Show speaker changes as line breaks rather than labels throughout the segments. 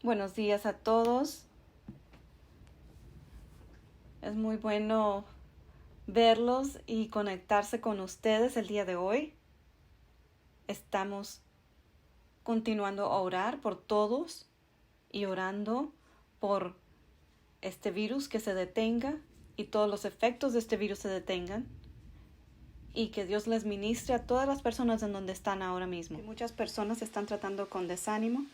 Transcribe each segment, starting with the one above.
Buenos días a todos. Es muy bueno verlos y conectarse con ustedes el día de hoy. Estamos continuando a orar por todos y orando por este virus que se detenga y todos los efectos de este virus se detengan y que Dios les ministre a todas las personas en donde están ahora mismo. Muchas personas están tratando con desánimo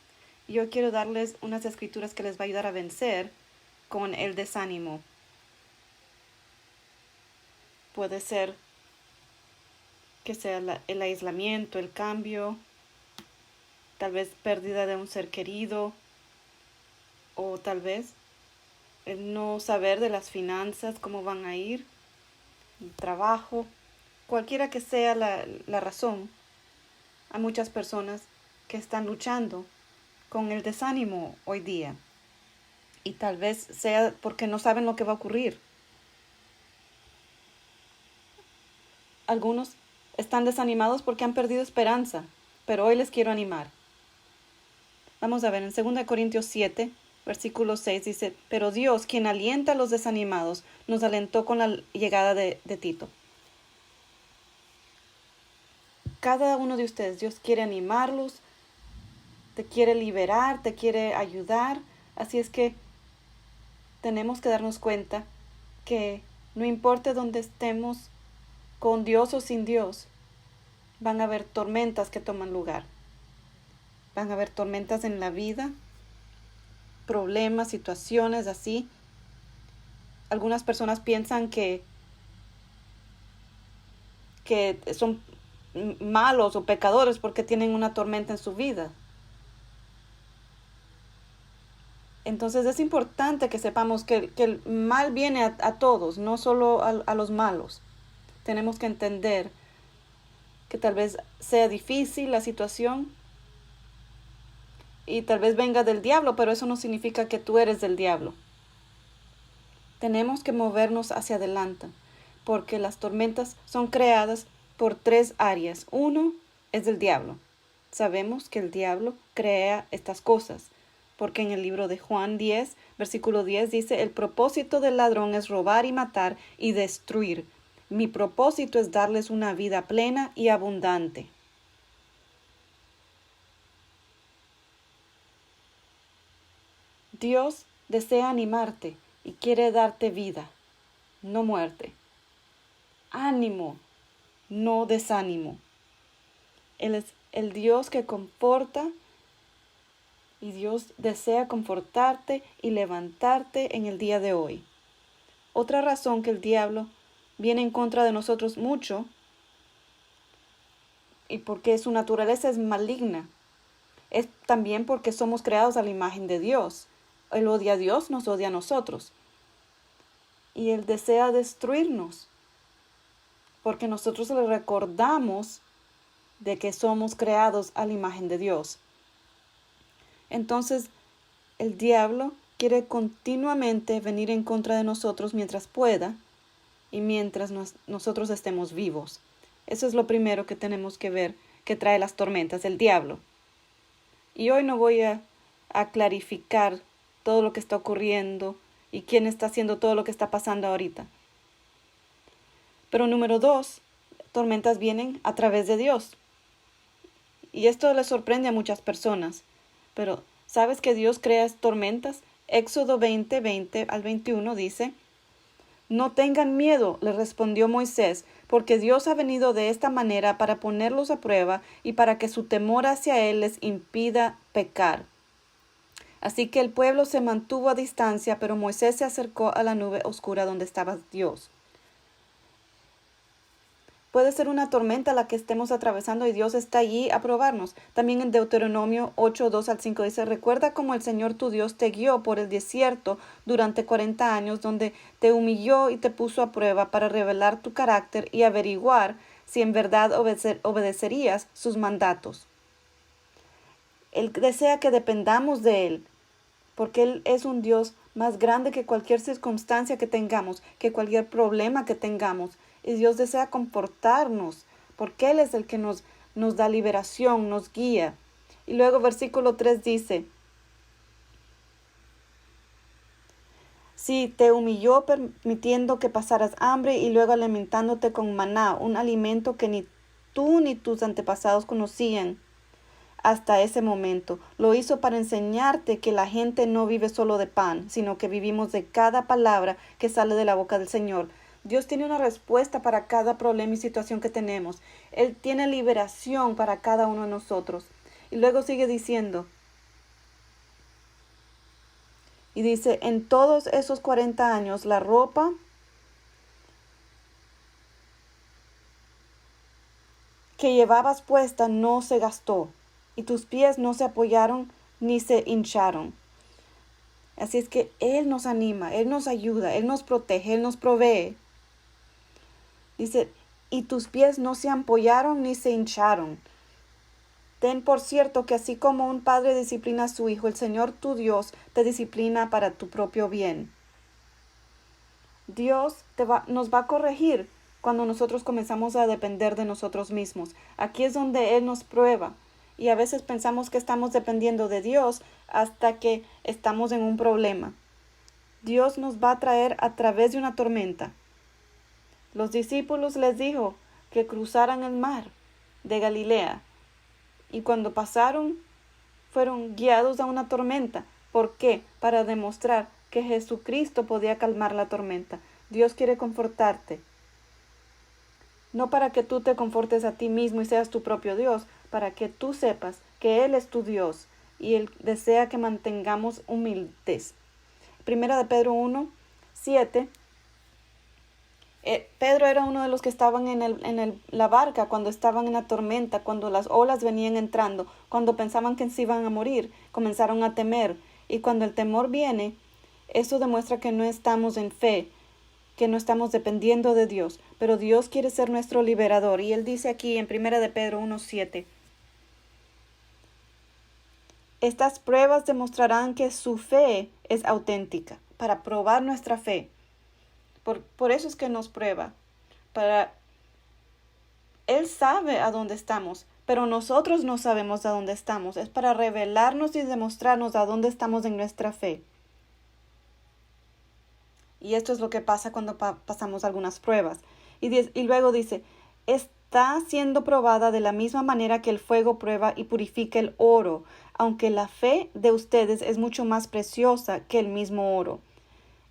y yo quiero darles unas escrituras que les va a ayudar a vencer con el desánimo. Puede ser que sea el aislamiento, el cambio, tal vez pérdida de un ser querido, o tal vez el no saber de las finanzas, cómo van a ir, el trabajo, cualquiera que sea la razón. Hay muchas personas que están luchando con el desánimo hoy día, y tal vez sea porque no saben lo que va a ocurrir. Algunos están desanimados porque han perdido esperanza, pero hoy les quiero animar. Vamos a ver, en 2 Corintios 7, versículo 6 dice, pero Dios, quien alienta a los desanimados, nos alentó con la llegada de Tito. Cada uno de ustedes, Dios quiere animarlos, te quiere liberar, te quiere ayudar. Así es que tenemos que darnos cuenta que no importa dónde estemos, con Dios o sin Dios, van a haber tormentas que toman lugar. Van a haber tormentas en la vida, problemas, situaciones así. Algunas personas piensan que son malos o pecadores porque tienen una tormenta en su vida. Entonces es importante que sepamos que el mal viene a todos, no solo a los malos. Tenemos que entender que tal vez sea difícil la situación y tal vez venga del diablo, pero eso no significa que tú eres del diablo. Tenemos que movernos hacia adelante, porque las tormentas son creadas por 3 áreas. Uno es del diablo. Sabemos que el diablo crea estas cosas, porque en el libro de Juan 10, versículo 10 dice, el propósito del ladrón es robar y matar y destruir. Mi propósito es darles una vida plena y abundante. Dios desea animarte y quiere darte vida, no muerte. Ánimo, no desánimo. Él es el Dios que conforta y Dios desea confortarte y levantarte en el día de hoy. Otra razón que el diablo viene en contra de nosotros mucho y porque su naturaleza es maligna, es también porque somos creados a la imagen de Dios. Él odia a Dios, nos odia a nosotros. Y Él desea destruirnos porque nosotros le recordamos de que somos creados a la imagen de Dios. Entonces, el diablo quiere continuamente venir en contra de nosotros mientras pueda y mientras nosotros estemos vivos. Eso es lo primero que tenemos que ver que trae las tormentas, el diablo. Y hoy no voy a clarificar todo lo que está ocurriendo y quién está haciendo todo lo que está pasando ahorita. Pero número 2, tormentas vienen a través de Dios. Y esto le sorprende a muchas personas. Pero, ¿sabes que Dios crea tormentas? Éxodo 20, 20 al 21 dice, no tengan miedo, le respondió Moisés, porque Dios ha venido de esta manera para ponerlos a prueba y para que su temor hacia Él les impida pecar. Así que el pueblo se mantuvo a distancia, pero Moisés se acercó a la nube oscura donde estaba Dios. Puede ser una tormenta la que estemos atravesando y Dios está allí a probarnos. También en Deuteronomio 8, 2 al 5 dice, recuerda cómo el Señor tu Dios te guió por el desierto durante 40 años, donde te humilló y te puso a prueba para revelar tu carácter y averiguar si en verdad obedecerías sus mandatos. Él desea que dependamos de Él, porque Él es un Dios más grande que cualquier circunstancia que tengamos, que cualquier problema que tengamos. Y Dios desea confortarnos, porque Él es el que nos da liberación, nos guía. Y luego versículo 3 dice, Si te humilló permitiendo que pasaras hambre y luego alimentándote con maná, un alimento que ni tú ni tus antepasados conocían hasta ese momento. Lo hizo para enseñarte que la gente no vive solo de pan, sino que vivimos de cada palabra que sale de la boca del Señor. Dios tiene una respuesta para cada problema y situación que tenemos. Él tiene liberación para cada uno de nosotros. Y luego sigue diciendo, y dice, en todos esos 40 años la ropa que llevabas puesta no se gastó, y tus pies no se apoyaron ni se hincharon. Así es que Él nos anima, Él nos ayuda, Él nos protege, Él nos provee. Dice, y tus pies no se apoyaron ni se hincharon. Ten por cierto que así como un padre disciplina a su hijo, el Señor tu Dios te disciplina para tu propio bien. Dios nos va a corregir cuando nosotros comenzamos a depender de nosotros mismos. Aquí es donde Él nos prueba. Y a veces pensamos que estamos dependiendo de Dios hasta que estamos en un problema. Dios nos va a traer a través de una tormenta. Los discípulos les dijo que cruzaran el mar de Galilea. Y cuando pasaron, fueron guiados a una tormenta. ¿Por qué? Para demostrar que Jesucristo podía calmar la tormenta. Dios quiere confortarte. No para que tú te confortes a ti mismo y seas tu propio Dios, para que tú sepas que Él es tu Dios y Él desea que mantengamos humildes. Primera de Pedro 1, 7. Pedro era uno de los que estaban en la barca cuando estaban en la tormenta, cuando las olas venían entrando, cuando pensaban que se iban a morir, comenzaron a temer. Y cuando el temor viene, eso demuestra que no estamos en fe, que no estamos dependiendo de Dios. Pero Dios quiere ser nuestro liberador. Y Él dice aquí en Primera de Pedro 1, 7. Estas pruebas demostrarán que su fe es auténtica, para probar nuestra fe. Por eso es que nos prueba. Él sabe a dónde estamos, pero nosotros no sabemos a dónde estamos. Es para revelarnos y demostrarnos a dónde estamos en nuestra fe. Y esto es lo que pasa cuando pasamos algunas pruebas. Y luego dice, está siendo probada de la misma manera que el fuego prueba y purifica el oro, aunque la fe de ustedes es mucho más preciosa que el mismo oro.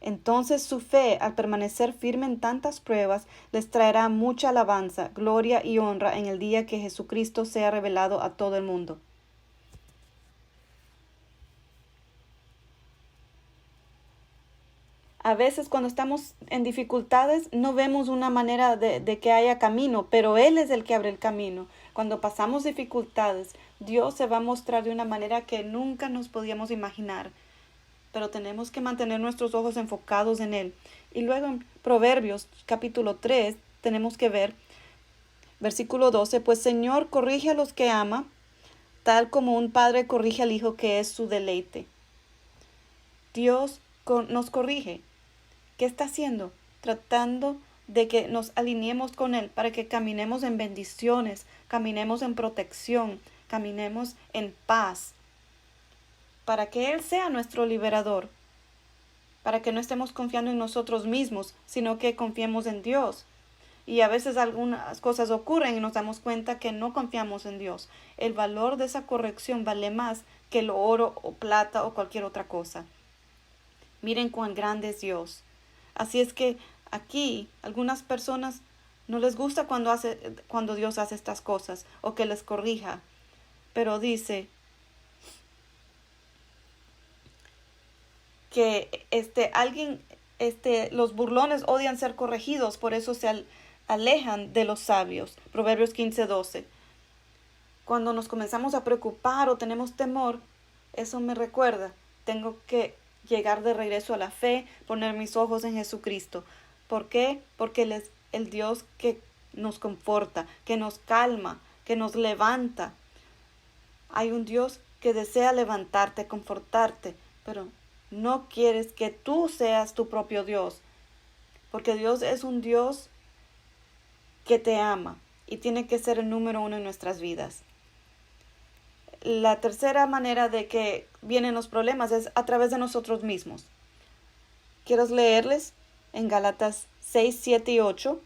Entonces su fe, al permanecer firme en tantas pruebas, les traerá mucha alabanza, gloria y honra en el día que Jesucristo sea revelado a todo el mundo. A veces cuando estamos en dificultades no vemos una manera de que haya camino, pero Él es el que abre el camino. Cuando pasamos dificultades, Dios se va a mostrar de una manera que nunca nos podíamos imaginar. Pero tenemos que mantener nuestros ojos enfocados en Él. Y luego en Proverbios capítulo 3 tenemos que ver, versículo 12, pues Señor corrige a los que ama, tal como un padre corrige al hijo que es su deleite. Dios nos corrige. ¿Qué está haciendo? Tratando de que nos alineemos con Él para que caminemos en bendiciones, caminemos en protección, caminemos en paz. Para que Él sea nuestro liberador, para que no estemos confiando en nosotros mismos, sino que confiemos en Dios. Y a veces algunas cosas ocurren y nos damos cuenta que no confiamos en Dios. El valor de esa corrección vale más que el oro o plata o cualquier otra cosa. Miren cuán grande es Dios. Así es que aquí algunas personas no les gusta cuando Dios hace estas cosas o que les corrija. Pero dice que los burlones odian ser corregidos, por eso se alejan de los sabios. Proverbios 15:12. Cuando nos comenzamos a preocupar o tenemos temor, eso me recuerda, tengo que llegar de regreso a la fe, poner mis ojos en Jesucristo. ¿Por qué? Porque Él es el Dios que nos conforta, que nos calma, que nos levanta. Hay un Dios que desea levantarte, confortarte, pero no quieres que tú seas tu propio Dios, porque Dios es un Dios que te ama y tiene que ser el número uno en nuestras vidas. La tercera manera de que vienen los problemas es a través de nosotros mismos. Quiero leerles en Gálatas 6, 7 y 8.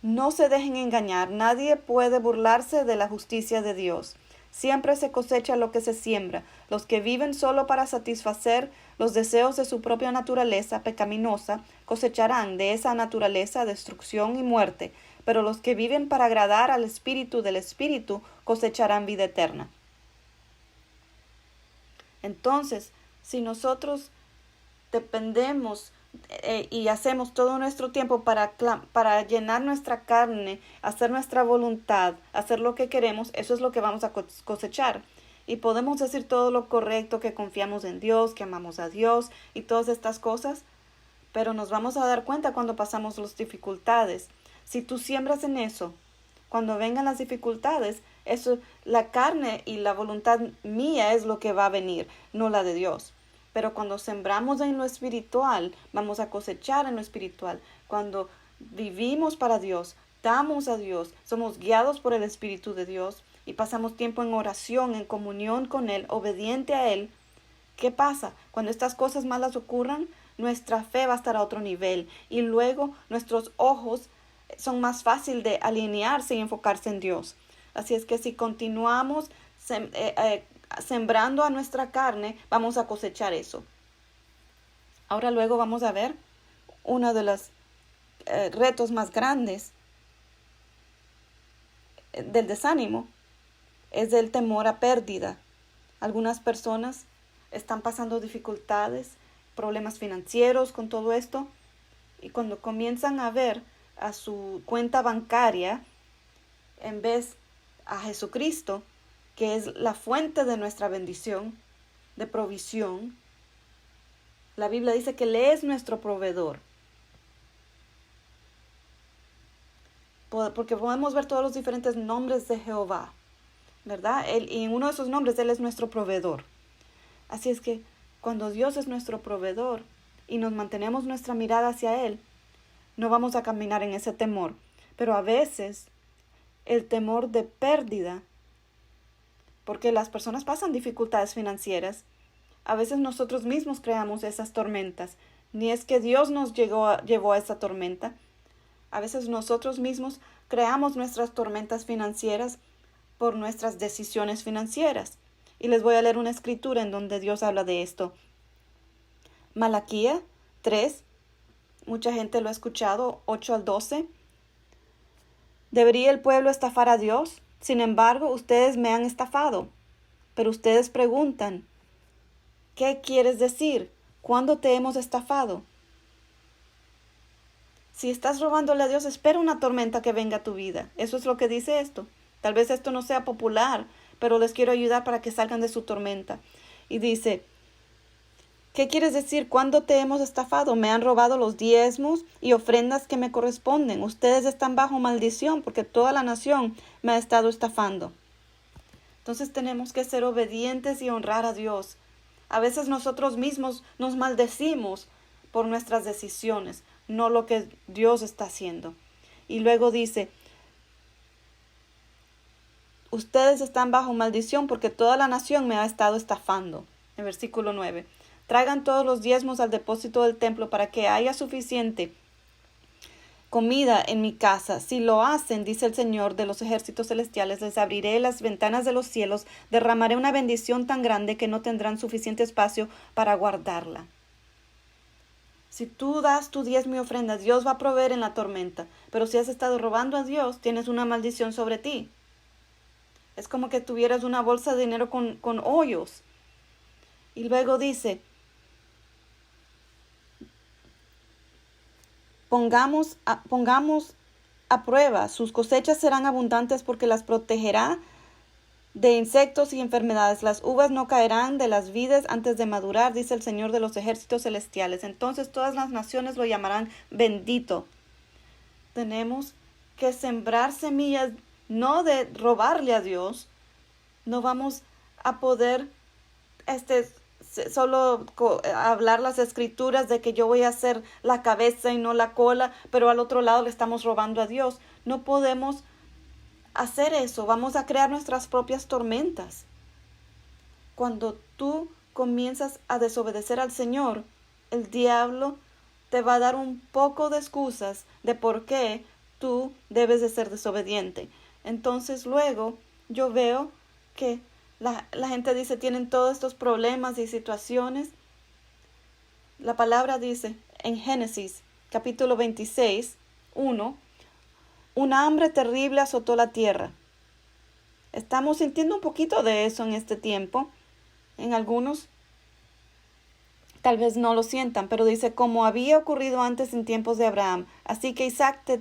No se dejen engañar, nadie puede burlarse de la justicia de Dios. Siempre se cosecha lo que se siembra. Los que viven solo para satisfacer los deseos de su propia naturaleza pecaminosa cosecharán de esa naturaleza destrucción y muerte, pero los que viven para agradar al Espíritu del Espíritu cosecharán vida eterna. Entonces, si nosotros dependemos y hacemos todo nuestro tiempo para llenar nuestra carne, hacer nuestra voluntad, hacer lo que queremos, eso es lo que vamos a cosechar. Y podemos decir todo lo correcto, que confiamos en Dios, que amamos a Dios y todas estas cosas, pero nos vamos a dar cuenta cuando pasamos las dificultades. Si tú siembras en eso, cuando vengan las dificultades, eso, la carne y la voluntad mía es lo que va a venir, no la de Dios. Pero cuando sembramos en lo espiritual, vamos a cosechar en lo espiritual. Cuando vivimos para Dios, damos a Dios, somos guiados por el Espíritu de Dios y pasamos tiempo en oración, en comunión con Él, obediente a Él. ¿Qué pasa? Cuando estas cosas malas ocurran, nuestra fe va a estar a otro nivel y luego nuestros ojos son más fáciles de alinearse y enfocarse en Dios. Así es que si continuamos sembrando a nuestra carne, vamos a cosechar eso. Ahora luego vamos a ver uno de los retos más grandes del desánimo, es el temor a pérdida. Algunas personas están pasando dificultades, problemas financieros con todo esto, y cuando comienzan a ver a su cuenta bancaria en vez a Jesucristo, que es la fuente de nuestra bendición, de provisión. La Biblia dice que Él es nuestro proveedor. Porque podemos ver todos los diferentes nombres de Jehová, ¿verdad? Y en uno de esos nombres Él es nuestro proveedor. Así es que cuando Dios es nuestro proveedor y nos mantenemos nuestra mirada hacia Él, no vamos a caminar en ese temor. Pero a veces el temor de pérdida, porque las personas pasan dificultades financieras, a veces nosotros mismos creamos esas tormentas. Ni es que Dios nos llevó a esa tormenta. A veces nosotros mismos creamos nuestras tormentas financieras por nuestras decisiones financieras. Y les voy a leer una escritura en donde Dios habla de esto. Malaquía 3, mucha gente lo ha escuchado, 8 al 12. ¿Debería el pueblo estafar a Dios? Sin embargo, ustedes me han estafado. Pero ustedes preguntan, ¿qué quieres decir? ¿Cuándo te hemos estafado? Si estás robándole a Dios, espera una tormenta que venga a tu vida. Eso es lo que dice esto. Tal vez esto no sea popular, pero les quiero ayudar para que salgan de su tormenta. Y dice, ¿qué quieres decir? ¿Cuándo te hemos estafado? Me han robado los diezmos y ofrendas que me corresponden. Ustedes están bajo maldición porque toda la nación me ha estado estafando. Entonces tenemos que ser obedientes y honrar a Dios. A veces nosotros mismos nos maldecimos por nuestras decisiones, no lo que Dios está haciendo. Y luego dice, ustedes están bajo maldición porque toda la nación me ha estado estafando. En versículo 9. Traigan todos los diezmos al depósito del templo para que haya suficiente comida en mi casa. Si lo hacen, dice el Señor de los ejércitos celestiales, les abriré las ventanas de los cielos, derramaré una bendición tan grande que no tendrán suficiente espacio para guardarla. Si tú das tu diezmo y ofrenda, Dios va a proveer en la tormenta. Pero si has estado robando a Dios, tienes una maldición sobre ti. Es como que tuvieras una bolsa de dinero con hoyos. Y luego dice, pongamos a prueba, sus cosechas serán abundantes porque las protegerá de insectos y enfermedades. Las uvas no caerán de las vides antes de madurar, dice el Señor de los ejércitos celestiales. Entonces todas las naciones lo llamarán bendito. Tenemos que sembrar semillas, no de robarle a Dios. No vamos a poder solo hablar las escrituras de que yo voy a ser la cabeza y no la cola, pero al otro lado le estamos robando a Dios. No podemos hacer eso, vamos a crear nuestras propias tormentas. Cuando tú comienzas a desobedecer al Señor, el diablo te va a dar un poco de excusas de por qué tú debes de ser desobediente. Entonces luego yo veo que la gente dice, tienen todos estos problemas y situaciones. La palabra dice en Génesis capítulo 26, 1, una hambre terrible azotó la tierra. Estamos sintiendo un poquito de eso en este tiempo. En algunos tal vez no lo sientan, pero dice, como había ocurrido antes en tiempos de Abraham. Así que Isaac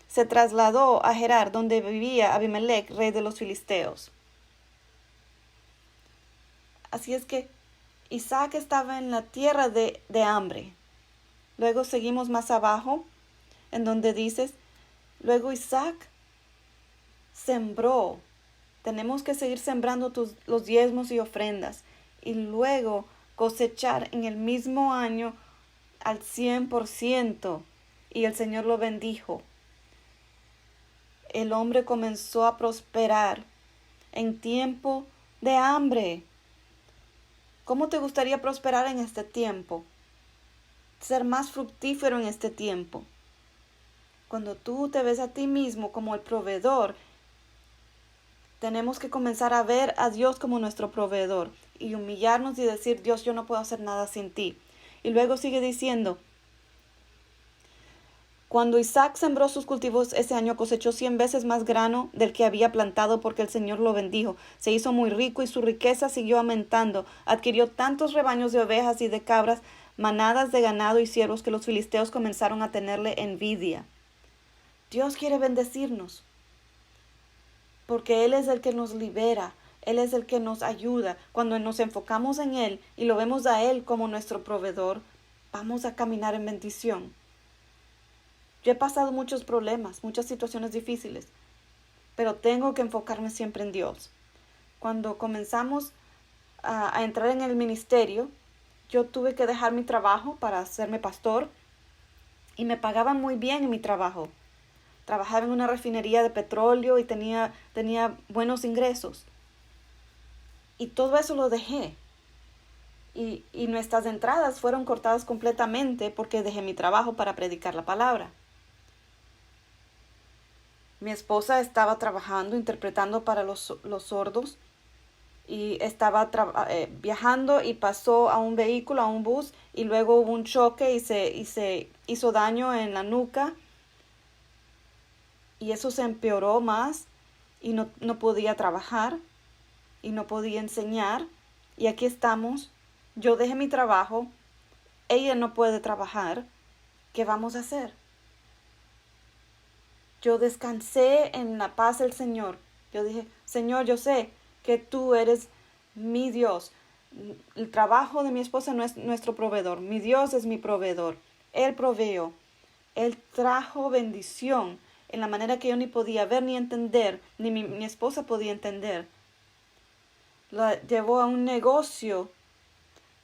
se trasladó a Gerar, donde vivía Abimelech, rey de los filisteos. Así es que Isaac estaba en la tierra de hambre. Luego seguimos más abajo, en donde dices, luego Isaac sembró. Tenemos que seguir sembrando los diezmos y ofrendas. Y luego cosechar en el mismo año al 100%. Y el Señor lo bendijo. El hombre comenzó a prosperar en tiempo de hambre. ¿Cómo te gustaría prosperar en este tiempo? Ser más fructífero en este tiempo. Cuando tú te ves a ti mismo como el proveedor, tenemos que comenzar a ver a Dios como nuestro proveedor y humillarnos y decir, Dios, yo no puedo hacer nada sin ti. Y luego sigue diciendo, cuando Isaac sembró sus cultivos ese año, cosechó 100 veces más grano del que había plantado, porque el Señor lo bendijo. Se hizo muy rico y su riqueza siguió aumentando. Adquirió tantos rebaños de ovejas y de cabras, manadas de ganado y siervos, que los filisteos comenzaron a tenerle envidia. Dios quiere bendecirnos, porque Él es el que nos libera, Él es el que nos ayuda. Cuando nos enfocamos en Él y lo vemos a Él como nuestro proveedor, vamos a caminar en bendición. Yo he pasado muchos problemas, muchas situaciones difíciles, pero tengo que enfocarme siempre en Dios. Cuando comenzamos a entrar en el ministerio, yo tuve que dejar mi trabajo para hacerme pastor y me pagaban muy bien en mi trabajo. Trabajaba en una refinería de petróleo y tenía buenos ingresos. Y todo eso lo dejé. Y nuestras entradas fueron cortadas completamente porque dejé mi trabajo para predicar la palabra. Mi esposa estaba trabajando, interpretando para los sordos, y estaba viajando y pasó a un vehículo, a un bus, y luego hubo un choque y se hizo daño en la nuca, y eso se empeoró más y no podía trabajar y no podía enseñar, y aquí estamos. Yo dejé mi trabajo, ella no puede trabajar. ¿Qué vamos a hacer? Yo descansé en la paz del Señor. Yo dije, Señor, yo sé que tú eres mi Dios. El trabajo de mi esposa no es nuestro proveedor. Mi Dios es mi proveedor. Él proveó. Él trajo bendición en la manera que yo ni podía ver ni entender, ni mi esposa podía entender. La llevó a un negocio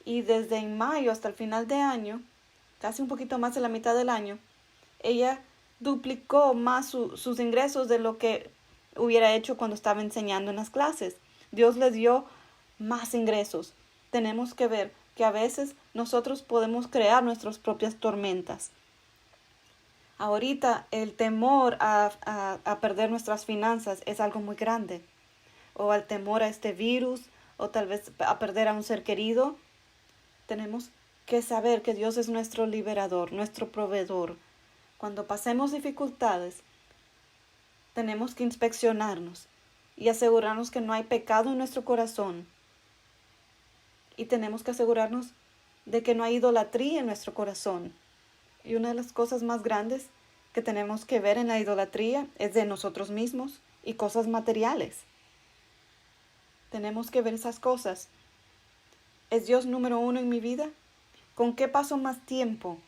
y desde en mayo hasta el final de año, casi un poquito más de la mitad del año, ella duplicó más sus ingresos de lo que hubiera hecho cuando estaba enseñando en las clases. Dios le dio más ingresos. Tenemos que ver que a veces nosotros podemos crear nuestras propias tormentas. Ahorita el temor a perder nuestras finanzas es algo muy grande. O al temor a este virus, o tal vez a perder a un ser querido. Tenemos que saber que Dios es nuestro liberador, nuestro proveedor. Cuando pasemos dificultades, tenemos que inspeccionarnos y asegurarnos que no hay pecado en nuestro corazón. Y tenemos que asegurarnos de que no hay idolatría en nuestro corazón. Y una de las cosas más grandes que tenemos que ver en la idolatría es de nosotros mismos y cosas materiales. Tenemos que ver esas cosas. ¿Es Dios número uno en mi vida? ¿Con qué paso más tiempo?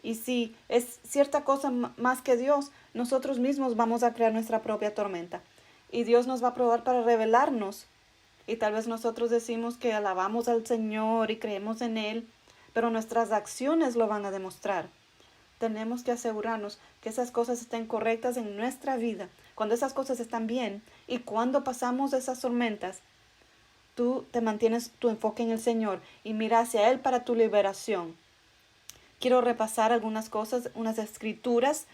Y si es cierta cosa más que Dios, nosotros mismos vamos a crear nuestra propia tormenta. Y Dios nos va a probar para revelarnos. Y tal vez nosotros decimos que alabamos al Señor y creemos en Él, pero nuestras acciones lo van a demostrar. Tenemos que asegurarnos que esas cosas estén correctas en nuestra vida. Cuando esas cosas están bien y cuando pasamos esas tormentas, tú te mantienes tu enfoque en el Señor y mira hacia Él para tu liberación. quiero repasar algunas cosas, unas escrituras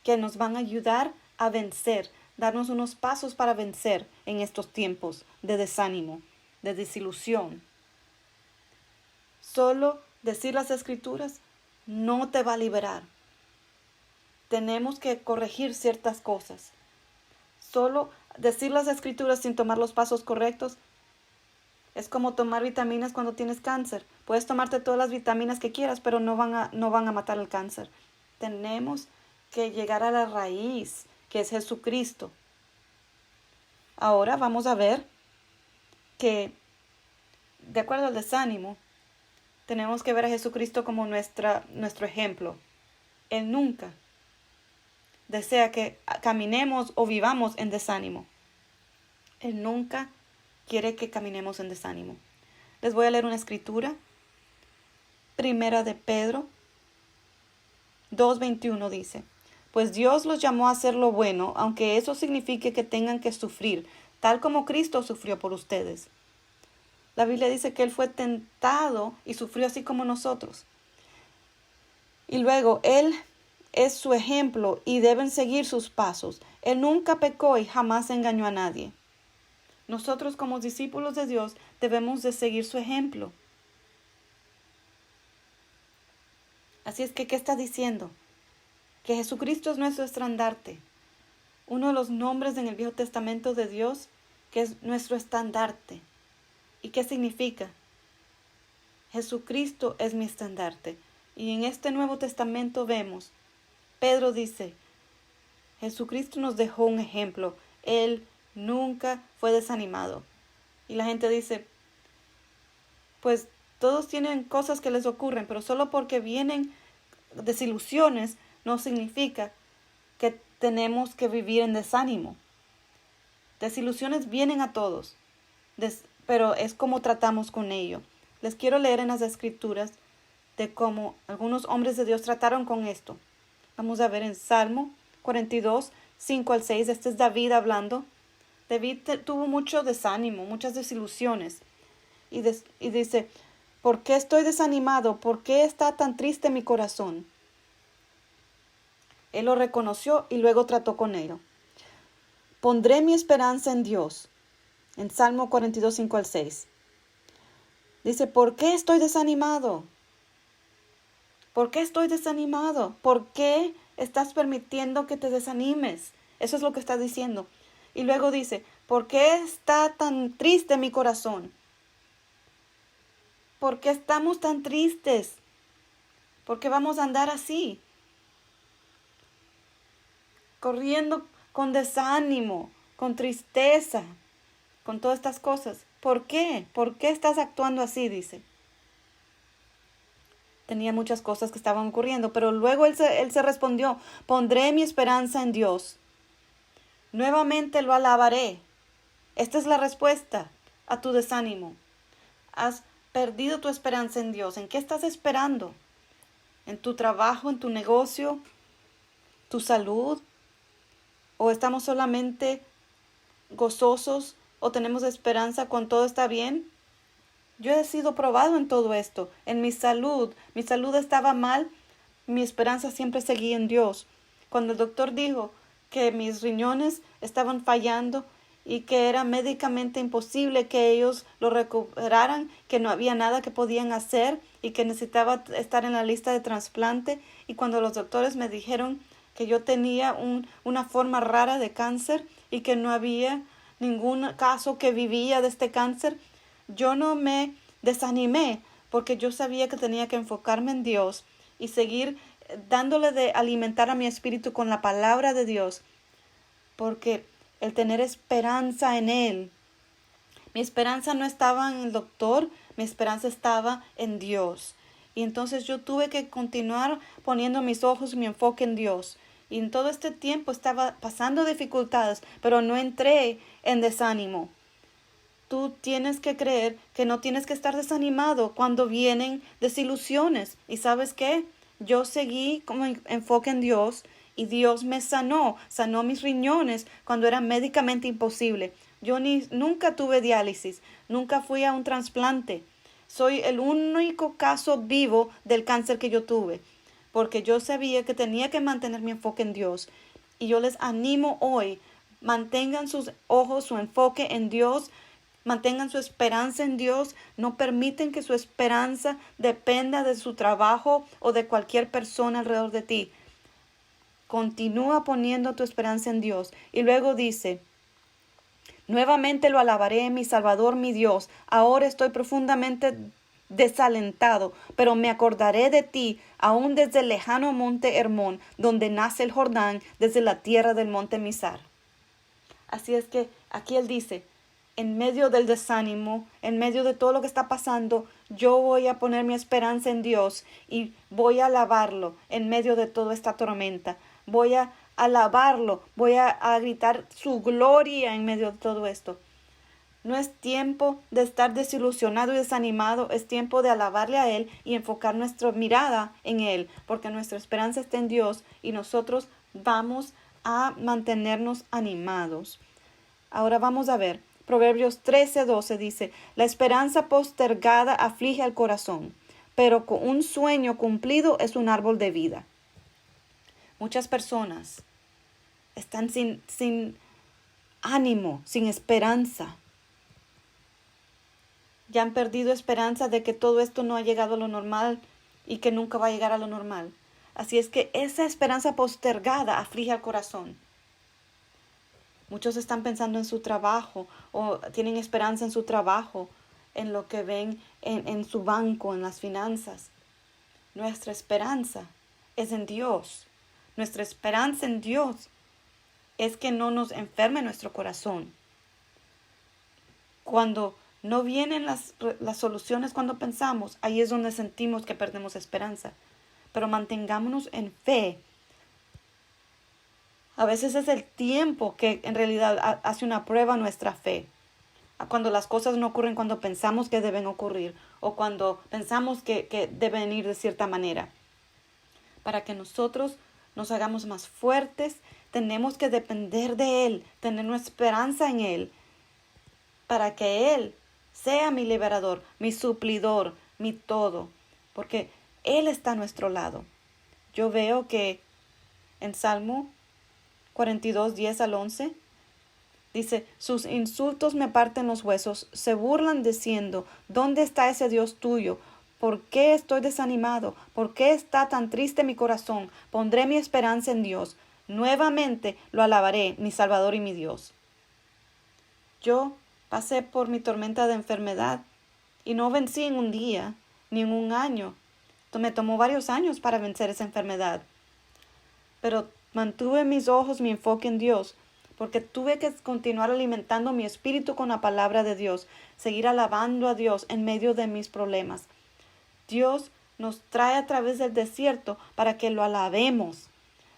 que nos van a ayudar a vencer, darnos unos pasos para vencer en estos tiempos de desánimo, de desilusión. Solo decir las escrituras no te va a liberar. Tenemos que corregir ciertas cosas. Solo decir las escrituras sin tomar los pasos correctos es como tomar vitaminas cuando tienes cáncer. Puedes tomarte todas las vitaminas que quieras, pero no van a matar el cáncer. Tenemos que llegar a la raíz, que es Jesucristo. Ahora vamos a ver que, de acuerdo al desánimo, tenemos que ver a Jesucristo como nuestro ejemplo. Él nunca desea que caminemos o vivamos en desánimo. Él nunca quiere que caminemos en desánimo. Les voy a leer una escritura. Primera de Pedro 2:21 dice: pues Dios los llamó a hacer lo bueno, aunque eso signifique que tengan que sufrir, tal como Cristo sufrió por ustedes. La Biblia dice que Él fue tentado y sufrió así como nosotros. Y luego Él es su ejemplo y deben seguir sus pasos. Él nunca pecó y jamás engañó a nadie. Nosotros como discípulos de Dios debemos de seguir su ejemplo. Así es que, ¿qué está diciendo? Que Jesucristo es nuestro estandarte. Uno de los nombres en el Viejo Testamento de Dios, que es nuestro estandarte. ¿Y qué significa? Jesucristo es mi estandarte. Y en este Nuevo Testamento vemos, Pedro dice, Jesucristo nos dejó un ejemplo. Él nunca fue desanimado. Y la gente dice, pues todos tienen cosas que les ocurren, pero solo porque vienen desilusiones no significa que tenemos que vivir en desánimo. Desilusiones vienen a todos, pero es como tratamos con ello. Les quiero leer en las escrituras de cómo algunos hombres de Dios trataron con esto. Vamos a ver en Salmo 42, 5 al 6. Este es David hablando. David tuvo mucho desánimo, muchas desilusiones. Y dice, ¿por qué estoy desanimado? ¿Por qué está tan triste mi corazón? Él lo reconoció y luego trató con ello. Pondré mi esperanza en Dios. En Salmo 42, 5 al 6. Dice, ¿por qué estoy desanimado? ¿Por qué estoy desanimado? ¿Por qué estás permitiendo que te desanimes? Eso es lo que está diciendo. Y luego dice, ¿por qué está tan triste mi corazón? ¿Por qué estamos tan tristes? ¿Por qué vamos a andar así? Corriendo con desánimo, con tristeza, con todas estas cosas. ¿Por qué? ¿Por qué estás actuando así? Dice. Tenía muchas cosas que estaban ocurriendo, pero luego él se respondió, pondré mi esperanza en Dios. Nuevamente lo alabaré. Esta es la respuesta a tu desánimo. Has perdido tu esperanza en Dios. ¿En qué estás esperando? ¿En tu trabajo, en tu negocio, tu salud? ¿O estamos solamente gozosos o tenemos esperanza cuando todo está bien? Yo he sido probado en todo esto. En mi salud estaba mal, mi esperanza siempre seguía en Dios. Cuando el doctor dijo que mis riñones estaban fallando y que era médicamente imposible que ellos lo recuperaran, que no había nada que podían hacer y que necesitaba estar en la lista de trasplante, y cuando los doctores me dijeron que yo tenía una forma rara de cáncer y que no había ningún caso que vivía de este cáncer, yo no me desanimé porque yo sabía que tenía que enfocarme en Dios y seguir dándole de alimentar a mi espíritu con la palabra de Dios, porque el tener esperanza en Él, mi esperanza no estaba en el doctor, mi esperanza estaba en Dios. Y entonces yo tuve que continuar poniendo mis ojos y mi enfoque en Dios. Y en todo este tiempo estaba pasando dificultades, pero no entré en desánimo. Tú tienes que creer que no tienes que estar desanimado cuando vienen desilusiones. ¿Y sabes qué? Yo seguí con mi enfoque en Dios y Dios me sanó mis riñones cuando era médicamente imposible. Yo nunca tuve diálisis, nunca fui a un trasplante. soy el único caso vivo del cáncer que yo tuve, porque yo sabía que tenía que mantener mi enfoque en Dios. Y yo les animo hoy, mantengan sus ojos, su enfoque en Dios, mantengan su esperanza en Dios, no permiten que su esperanza dependa de su trabajo o de cualquier persona alrededor de ti. Continúa poniendo tu esperanza en Dios. Y luego dice, nuevamente lo alabaré, mi Salvador, mi Dios. Ahora estoy profundamente desalentado, pero me acordaré de ti, aún desde el lejano monte Hermón, donde nace el Jordán, desde la tierra del monte Mizar. Así es que aquí él dice, en medio del desánimo, en medio de todo lo que está pasando, yo voy a poner mi esperanza en Dios y voy a alabarlo en medio de toda esta tormenta. Voy a alabarlo, voy a gritar su gloria en medio de todo esto. No es tiempo de estar desilusionado y desanimado, es tiempo de alabarle a Él y enfocar nuestra mirada en Él, porque nuestra esperanza está en Dios y nosotros vamos a mantenernos animados. Ahora vamos a ver, Proverbios 13:12 dice, la esperanza postergada aflige al corazón, pero con un sueño cumplido es un árbol de vida. Muchas personas están sin ánimo, sin esperanza. Ya han perdido esperanza de que todo esto no ha llegado a lo normal y que nunca va a llegar a lo normal. Así es que esa esperanza postergada aflige al corazón. Muchos están pensando en su trabajo o tienen esperanza en su trabajo, en lo que ven en su banco, en las finanzas. Nuestra esperanza es en Dios. Nuestra esperanza en Dios es que no nos enferme nuestro corazón. Cuando no vienen las soluciones cuando pensamos, ahí es donde sentimos que perdemos esperanza. Pero mantengámonos en fe. A veces es el tiempo que en realidad hace una prueba a nuestra fe. Cuando las cosas no ocurren cuando pensamos que deben ocurrir o cuando pensamos que deben ir de cierta manera. Para que nosotros nos hagamos más fuertes, tenemos que depender de Él, tener nuestra esperanza en Él, para que Él sea mi liberador, mi suplidor, mi todo, porque Él está a nuestro lado. Yo veo que en Salmo 42, 10 al 11, dice, sus insultos me parten los huesos, se burlan diciendo, ¿dónde está ese Dios tuyo? ¿Por qué estoy desanimado? ¿Por qué está tan triste mi corazón? Pondré mi esperanza en Dios. Nuevamente lo alabaré, mi Salvador y mi Dios. Yo pasé por mi tormenta de enfermedad y no vencí en un día, ni en un año. Me tomó varios años para vencer esa enfermedad. Pero mantuve mis ojos, mi enfoque en Dios, porque tuve que continuar alimentando mi espíritu con la palabra de Dios, seguir alabando a Dios en medio de mis problemas. Dios nos trae a través del desierto para que lo alabemos,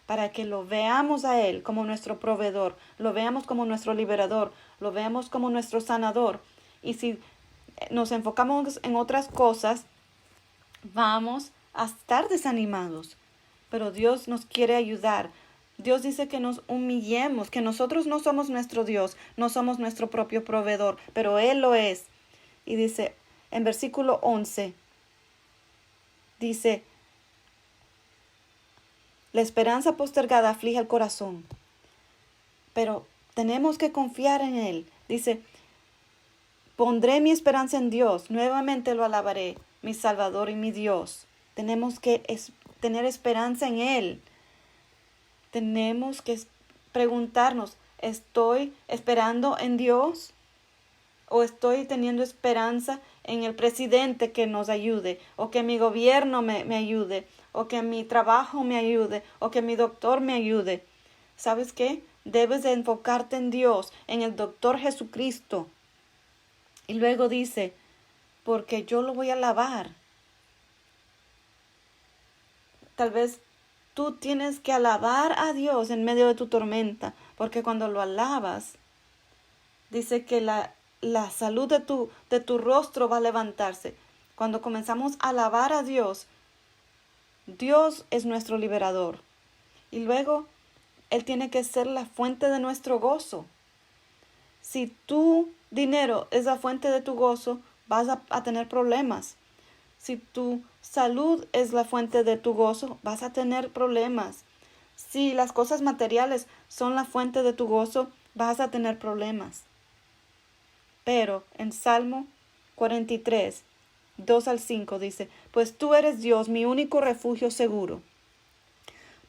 para que lo veamos a Él como nuestro proveedor, lo veamos como nuestro liberador, lo veamos como nuestro sanador. Y si nos enfocamos en otras cosas, vamos a estar desanimados. Pero Dios nos quiere ayudar. Dios dice que nos humillemos, que nosotros no somos nuestro Dios, no somos nuestro propio proveedor, pero Él lo es. Y dice en versículo 11, dice, la esperanza postergada aflige el corazón, pero tenemos que confiar en Él. Dice, pondré mi esperanza en Dios, nuevamente lo alabaré, mi Salvador y mi Dios. Tenemos que tener esperanza en Él. Tenemos que preguntarnos, ¿estoy esperando en Dios? ¿O estoy teniendo esperanza en el presidente que nos ayude? ¿O que mi gobierno me ayude? ¿O que mi trabajo me ayude? ¿O que mi doctor me ayude? ¿Sabes qué? Debes de enfocarte en Dios, en el doctor Jesucristo. Y luego dice, porque yo lo voy a alabar. Tal vez tú tienes que alabar a Dios en medio de tu tormenta, porque cuando lo alabas, dice que la salud de tu rostro va a levantarse. Cuando comenzamos a alabar a Dios, Dios es nuestro liberador. Y luego, Él tiene que ser la fuente de nuestro gozo. Si tu dinero es la fuente de tu gozo, vas a tener problemas. Si tu salud es la fuente de tu gozo, vas a tener problemas. Si las cosas materiales son la fuente de tu gozo, vas a tener problemas. Pero en Salmo 43, 2 al 5 dice, pues tú eres Dios, mi único refugio seguro.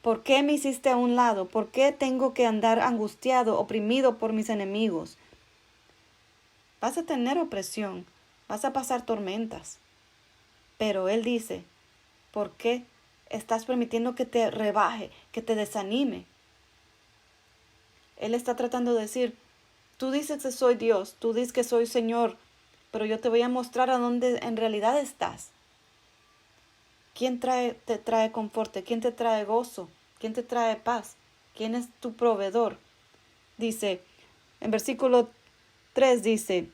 ¿Por qué me hiciste a un lado? ¿Por qué tengo que andar angustiado, oprimido por mis enemigos? Vas a tener opresión, vas a pasar tormentas. Pero Él dice, ¿por qué estás permitiendo que te rebaje, que te desanime? Él está tratando de decir, tú dices que soy Dios, tú dices que soy Señor, pero yo te voy a mostrar a dónde en realidad estás. ¿Quién te trae confort? ¿Quién te trae gozo? ¿Quién te trae paz? ¿Quién es tu proveedor? Dice, en versículo 3 dice,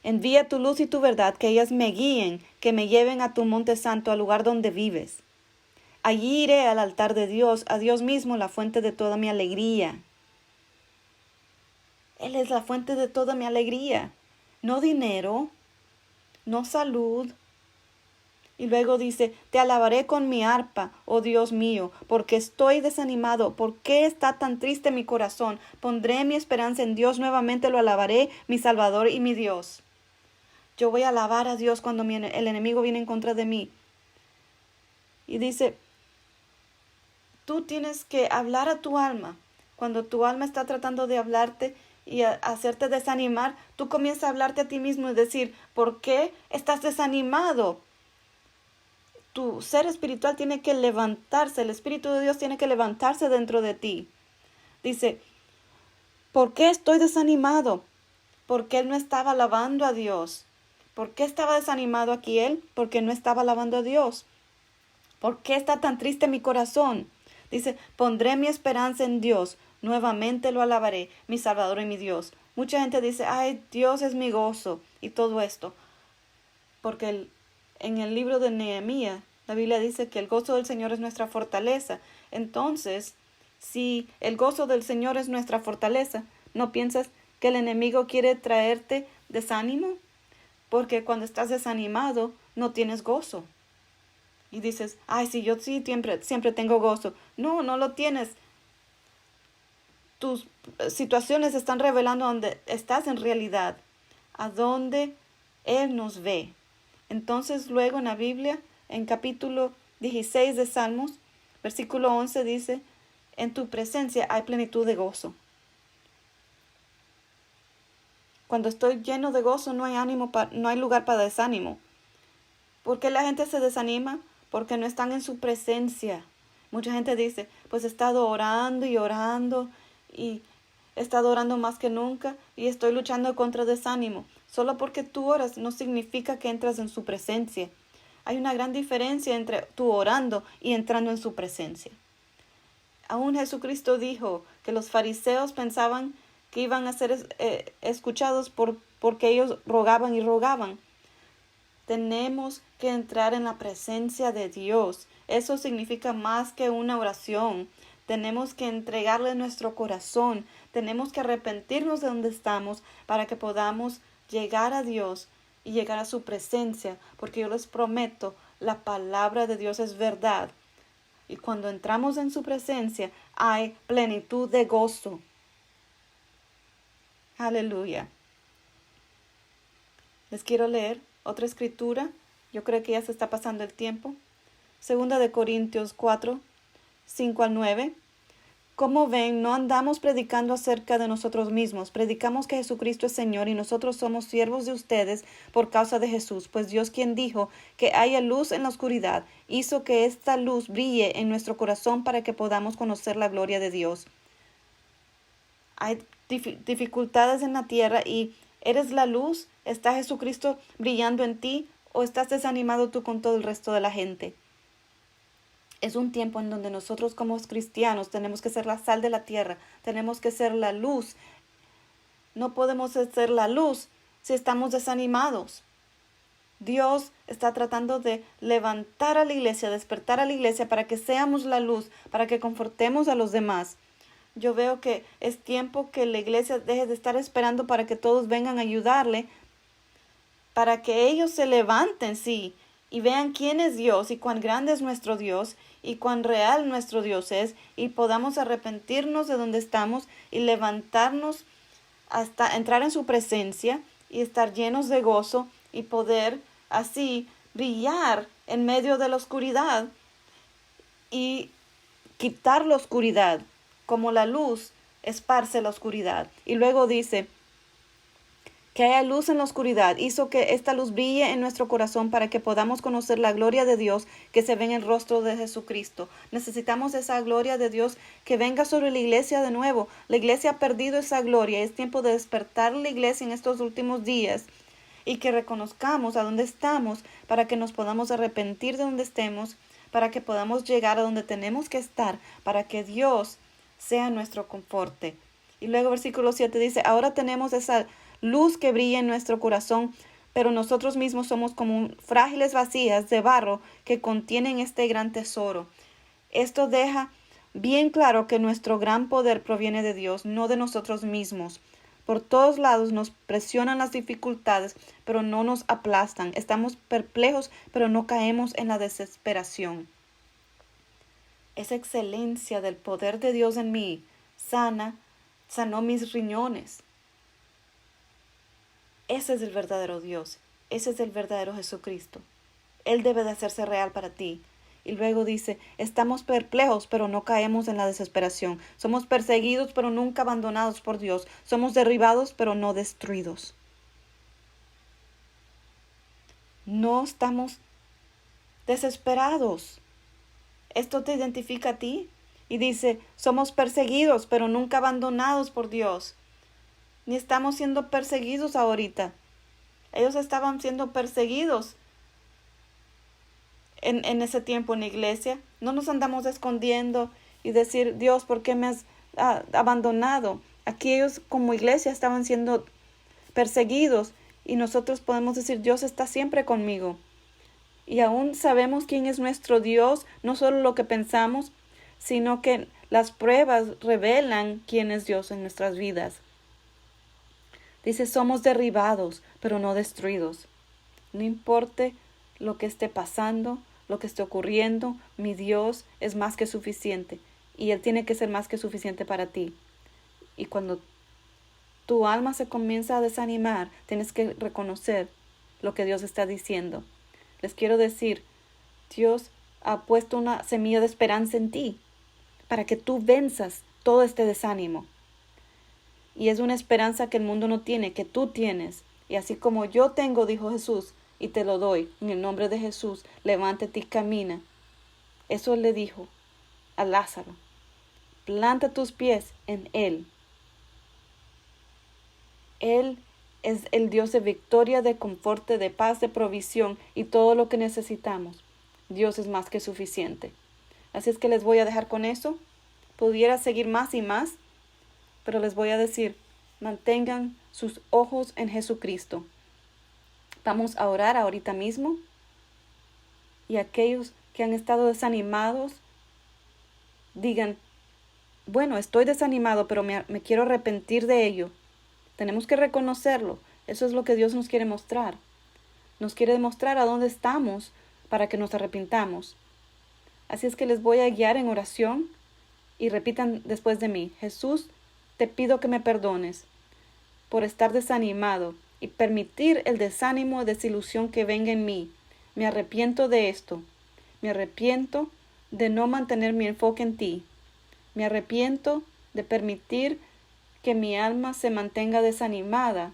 envía tu luz y tu verdad, que ellas me guíen, que me lleven a tu monte santo, al lugar donde vives. Allí iré al altar de Dios, a Dios mismo, la fuente de toda mi alegría. Él es la fuente de toda mi alegría. No dinero, no salud. Y luego dice, te alabaré con mi arpa, oh Dios mío, porque estoy desanimado. ¿Por qué está tan triste mi corazón? Pondré mi esperanza en Dios, nuevamente lo alabaré, mi Salvador y mi Dios. Yo voy a alabar a Dios cuando el enemigo viene en contra de mí. Y dice, tú tienes que hablar a tu alma. Cuando tu alma está tratando de hablarte y hacerte desanimar, tú comienzas a hablarte a ti mismo y decir, ¿por qué estás desanimado? Tu ser espiritual tiene que levantarse, el Espíritu de Dios tiene que levantarse dentro de ti. Dice, ¿por qué estoy desanimado? Porque él no estaba alabando a Dios. ¿Por qué estaba desanimado aquí él? Porque no estaba alabando a Dios. ¿Por qué está tan triste mi corazón? Dice, pondré mi esperanza en Dios, nuevamente lo alabaré, mi Salvador y mi Dios. Mucha gente dice, ay, Dios es mi gozo y todo esto. Porque en el libro de Nehemías, la Biblia dice que el gozo del Señor es nuestra fortaleza. Entonces, si el gozo del Señor es nuestra fortaleza, ¿no piensas que el enemigo quiere traerte desánimo? Porque cuando estás desanimado, no tienes gozo. Y dices, ay, sí, yo sí siempre tengo gozo. No, no lo tienes. Tus situaciones están revelando dónde estás en realidad, a dónde Él nos ve. Entonces luego en la Biblia, en capítulo 16 de Salmos, versículo 11 dice, en tu presencia hay plenitud de gozo. Cuando estoy lleno de gozo no hay no hay lugar para desánimo. ¿Por qué la gente se desanima? Porque no están en su presencia. Mucha gente dice, pues he estado orando y orando y he estado orando más que nunca y estoy luchando contra desánimo. Solo porque tú oras no significa que entras en su presencia. Hay una gran diferencia entre tú orando y entrando en su presencia. Aún Jesucristo dijo que los fariseos pensaban que iban a ser escuchados porque ellos rogaban y rogaban. Tenemos que entrar en la presencia de Dios. Eso significa más que una oración. Tenemos que entregarle nuestro corazón. Tenemos que arrepentirnos de donde estamos para que podamos llegar a Dios y llegar a su presencia. Porque yo les prometo, la palabra de Dios es verdad. Y cuando entramos en su presencia, hay plenitud de gozo. Aleluya. Les quiero leer otra escritura. Yo creo que ya se está pasando el tiempo. Segunda de Corintios 4, 5 al 9. Como ven, no andamos predicando acerca de nosotros mismos. Predicamos que Jesucristo es Señor y nosotros somos siervos de ustedes por causa de Jesús. Pues Dios, quien dijo que haya luz en la oscuridad, hizo que esta luz brille en nuestro corazón para que podamos conocer la gloria de Dios. Hay dificultades en la tierra y ¿eres la luz? ¿Está Jesucristo brillando en ti o estás desanimado tú con todo el resto de la gente? Es un tiempo en donde nosotros como cristianos tenemos que ser la sal de la tierra, tenemos que ser la luz. No podemos ser la luz si estamos desanimados. Dios está tratando de levantar a la iglesia, despertar a la iglesia para que seamos la luz, para que confortemos a los demás. Yo veo que es tiempo que la iglesia deje de estar esperando para que todos vengan a ayudarle para que ellos se levanten, sí, y vean quién es Dios y cuán grande es nuestro Dios y cuán real nuestro Dios es, y podamos arrepentirnos de donde estamos y levantarnos hasta entrar en su presencia y estar llenos de gozo y poder así brillar en medio de la oscuridad y quitar la oscuridad, como la luz esparce la oscuridad. Y luego dice, que haya luz en la oscuridad, hizo que esta luz brille en nuestro corazón para que podamos conocer la gloria de Dios que se ve en el rostro de Jesucristo. Necesitamos esa gloria de Dios que venga sobre la iglesia de nuevo. La iglesia ha perdido esa gloria. Es tiempo de despertar la iglesia en estos últimos días y que reconozcamos a dónde estamos para que nos podamos arrepentir de donde estemos, para que podamos llegar a donde tenemos que estar, para que Dios sea nuestro conforte. Y luego versículo 7 dice, ahora tenemos esa luz que brilla en nuestro corazón, pero nosotros mismos somos como frágiles vasijas de barro que contienen este gran tesoro. Esto deja bien claro que nuestro gran poder proviene de Dios, no de nosotros mismos. Por todos lados nos presionan las dificultades, pero no nos aplastan. Estamos perplejos, pero no caemos en la desesperación. Esa excelencia del poder de Dios en mí sanó mis riñones. Ese es el verdadero Dios. Ese es el verdadero Jesucristo. Él debe de hacerse real para ti. Y luego dice, estamos perplejos, pero no caemos en la desesperación. Somos perseguidos, pero nunca abandonados por Dios. Somos derribados, pero no destruidos. No estamos desesperados. Esto te identifica a ti. Y dice, somos perseguidos, pero nunca abandonados por Dios. Ni estamos siendo perseguidos ahorita. Ellos estaban siendo perseguidos en ese tiempo en la iglesia. No nos andamos escondiendo y decir, Dios, ¿por qué me has abandonado? Aquí ellos como iglesia estaban siendo perseguidos y nosotros podemos decir, Dios está siempre conmigo. Y aún sabemos quién es nuestro Dios, no solo lo que pensamos, sino que las pruebas revelan quién es Dios en nuestras vidas. Dice, somos derribados, pero no destruidos. No importe lo que esté pasando, lo que esté ocurriendo, mi Dios es más que suficiente. Y Él tiene que ser más que suficiente para ti. Y cuando tu alma se comienza a desanimar, tienes que reconocer lo que Dios está diciendo. Les quiero decir, Dios ha puesto una semilla de esperanza en ti para que tú venzas todo este desánimo. Y es una esperanza que el mundo no tiene, que tú tienes. Y así como yo tengo, dijo Jesús, y te lo doy, en el nombre de Jesús, levántate y camina. Eso le dijo a Lázaro. Planta tus pies en Él. Él es el Dios de victoria, de confort, de paz, de provisión y todo lo que necesitamos. Dios es más que suficiente. Así es que les voy a dejar con eso. Pudiera seguir más y más, pero les voy a decir, mantengan sus ojos en Jesucristo. Vamos a orar ahorita mismo. Y aquellos que han estado desanimados, digan, bueno, estoy desanimado, pero me quiero arrepentir de ello. Tenemos que reconocerlo. Eso es lo que Dios nos quiere mostrar. Nos quiere demostrar a dónde estamos para que nos arrepintamos. Así es que les voy a guiar en oración y repitan después de mí. Jesús, te pido que me perdones por estar desanimado y permitir el desánimo y desilusión que venga en mí. Me arrepiento de esto. Me arrepiento de no mantener mi enfoque en ti. Me arrepiento de permitir que mi alma se mantenga desanimada.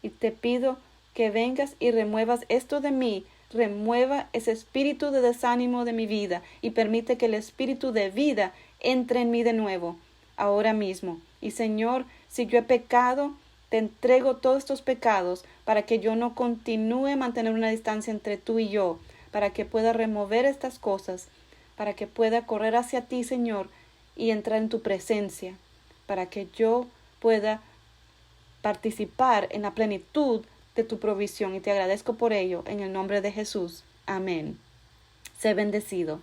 Y te pido que vengas y remuevas esto de mí. Remueva ese espíritu de desánimo de mi vida y permite que el espíritu de vida entre en mí de nuevo, ahora mismo. Y Señor, si yo he pecado, te entrego todos estos pecados para que yo no continúe mantener una distancia entre tú y yo, para que pueda remover estas cosas, para que pueda correr hacia ti, Señor, y entrar en tu presencia, para que yo pueda participar en la plenitud de tu provisión. Y te agradezco por ello, en el nombre de Jesús. Amén. Sé bendecido.